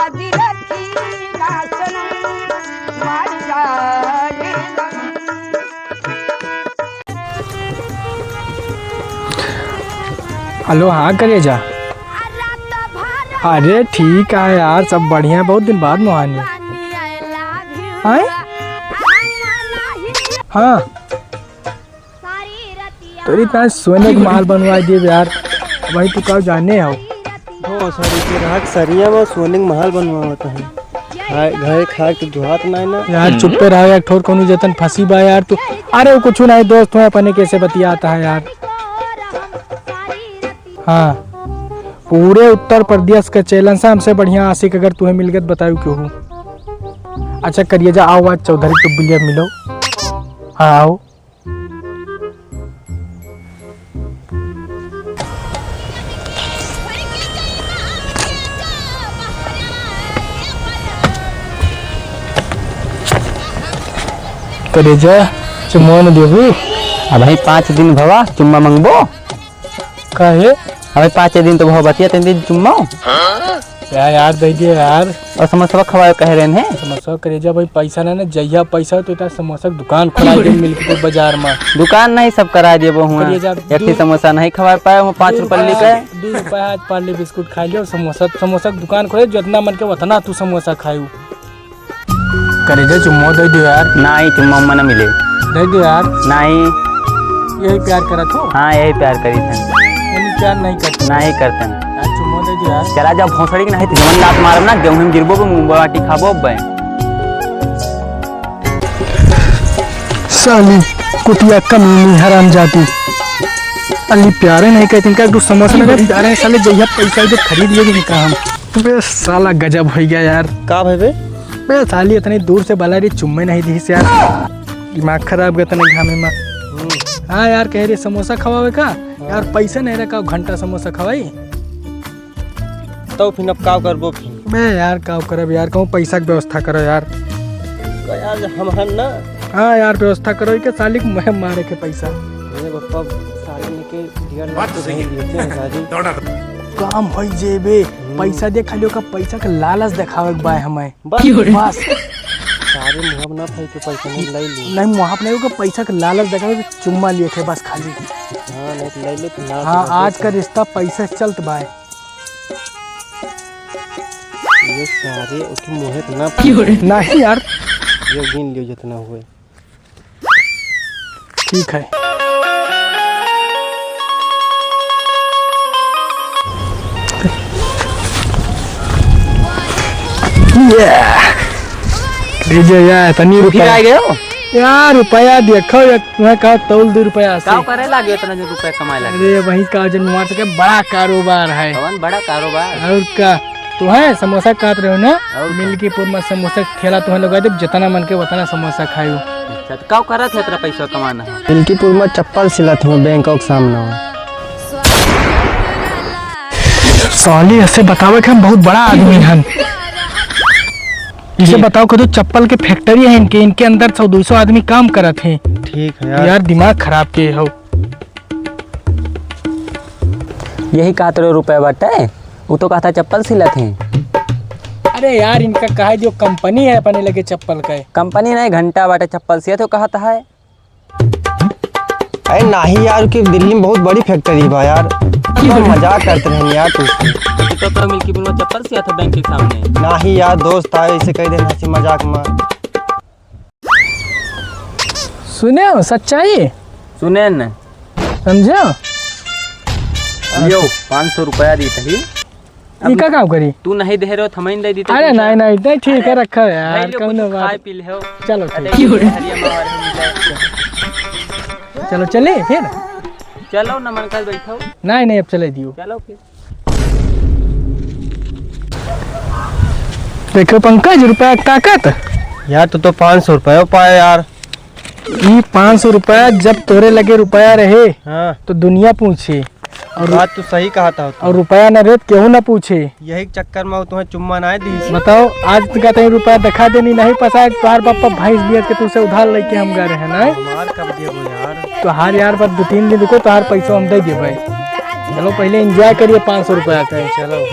याद रखी ना सनम मार जाए हेलो, हाँ करे जा। अरे ठीक है यार, सब बढ़िया है। बहुत दिन बाद मोहानी आए। हाँ तो इतना सोने का महल बनवा दिए यार, वही तो कब जाने हो। सरिया में सोने का महल बनवाता है। घर खा के दुहात नहीं ना यार, चुप्पे रहो यार, ठोर कोनो जतन फंसी बा यार तू। अरे कुछ नहीं, दोस्त हो अपने कैसे बतियाता है यार। हाँ, पूरे उत्तर प्रदेश के चैलेंज से हमसे बढ़िया आशिक अगर तुम्हें मिल गए तो बताओ क्यों हूँ। अच्छा करिए जा, आओ आज चौधरी टुब्बिलिया मिलो। हाँ आओ। करे जा चुम्मा न देबू। अब भाई 5 दिन भवा चुम्मा मंगबो काहे? अबे 5 दिन तो बहुत बतिया 3 दिन चुम्मा यार दे दिए यार। और समोसा खवाए कह रहे हैं। समोसा करे जा भाई, पैसा ना जहिया पैसा तो इतना समोसा दुकान खोला दे मिल के बाजार में। दुकान नहीं सब करा देबो हुआ। एक समोसा नहीं खवा पाए हम 5 रुपए लेके 2 रुपया आज पार्ले बिस्कुट खा लियो। समोसा दुकान खोले जितना मन के उतना तू समोसा खायू। करे जा चुम्मा दे दो यार। नहीं चुम्मा मन मिले दे दो यार। नहीं यही प्यार करा तो। हाँ यही प्यार करी थे, प्यार नहीं करते। नहीं करते यार चुम्मा दे दो यार। चला जा भोसड़ी के नहीं तो जमन लात मारब ना, गेहूं में गिरबो बाटी खाबो बे। साली कुटिया कमीनी हराम जाती। अली प्यारे नहीं कहते इनका, कुछ समोसा लगा प्यारे साले जहिया पैसा इधर खरीद लिए इनका हम। बे साला गजब हो गया यार। का भाई बे साली इतनी दूर से बला रही चुम्मे नहीं दी से यार, दिमाग खराब गया तने घामे में। हाँ यार कह रही समोसा खवावे का यार, पैसा नहीं रखा घंटा समोसा खवाई तो फिर अब का करबो फिर। बे यार का करब यार, कहूँ पैसा की व्यवस्था करो यार। यार हम हन ना। हाँ यार व्यवस्था करो के साली को मैं मारे के पैसा। मेरे बापा साले ने के दिया बात तो सही है। काम हो जेबे, पैसा दे खाली का पैसा का लालच दिखावे के बा हमें बस। सारे मुहब ना भाई के पैसा नहीं ले ली। नहीं मुहाब नहीं होगा, पैसा का लालच दिखावे के चुम्मा लिए थे बस खाली। हाँ नहीं तो ले ले तो ना। हाँ आज का रिश्ता पैसा चलत बा। ये सारे उसके मुहे तो ना नहीं यार, ये गिन लियो जितना हुए। ठीक है। यार तनी रुपया गए हो यार, रुपया देखो तुम्हें कहा तौल 2 रुपया से का करे लागे इतना जो रुपया कमाए लागे। अरे वही का जनवार से बड़ा कारोबार है। कौन बड़ा कारोबार और का तो है समोसा काट रहे हो ना, मिल्कीपुर में समोसा ठेला तुम्हें लगा दे, जितना मन के उतना समोसा खायो। अच्छा तो का करत है तेरा पैसा कमाना है। मिल्कीपुर में चप्पल सिलत हूँ बैंकॉक के सामने। साली ऐसे बतावे कि हम बहुत बड़ा आदमी हैं। इसे बताओ कि तो चप्पल के फैक्ट्री है इनके अंदर 100-200 आदमी काम करत हैं। ठीक है यार दिमाग खराब के हो। यही कहा तेरे रुपया बाटे, वो तो कहता चप्पल सिलत है। अरे यार इनका कहा जो कंपनी है अपने लगे चप्पल का। कंपनी नहीं घंटा बाटे चप्पल सिया तो कहता है। अरे नहीं यार कि दिल्ली में बहुत बड़ी फैक्ट्री बा यार, मजाक करते रहे यार तू। तो मिल्कीपुर में चप्पल सिया था बैंक के सामने। नहीं यार दोस्त आए इसे कह देना हंसी मजाक में। सुने हो सच्चाई सुने न समझो। लियो 500 रुपया दी थी। इनका काम करी तू नहीं दे रहे हो थमइन दे दी। अरे नहीं ठीक है रखा यार, कौन बात। खाए पी ले हो। चलो चलो चले फिर। चलो न मन कर बैठो। नहीं अब चले दियो। चलो फिर। देखो पंकज रुपया ताकत यार तो 500 रुपया पाए यार। ये 500 रुपया जब तोरे लगे रुपया रहे हाँ तो दुनिया पूछे, और बात तो सही कहा था। और रुपया न रहे क्यों न पूछे। यही चक्कर में तुम्हें चुम्मा ना दी। बताओ आज कहते रुपया दिखा देनी नहीं पसा, तुम्हारे पापा भाई बियत के तुझसे उधार लेके हम गए हैं ना। कब देबो यार। तो हार यार पर 2-3 दिन रुको तो हार पैसा हम दे देवे। चलो पहले एंजॉय करिए 500 रुपया का। चलो।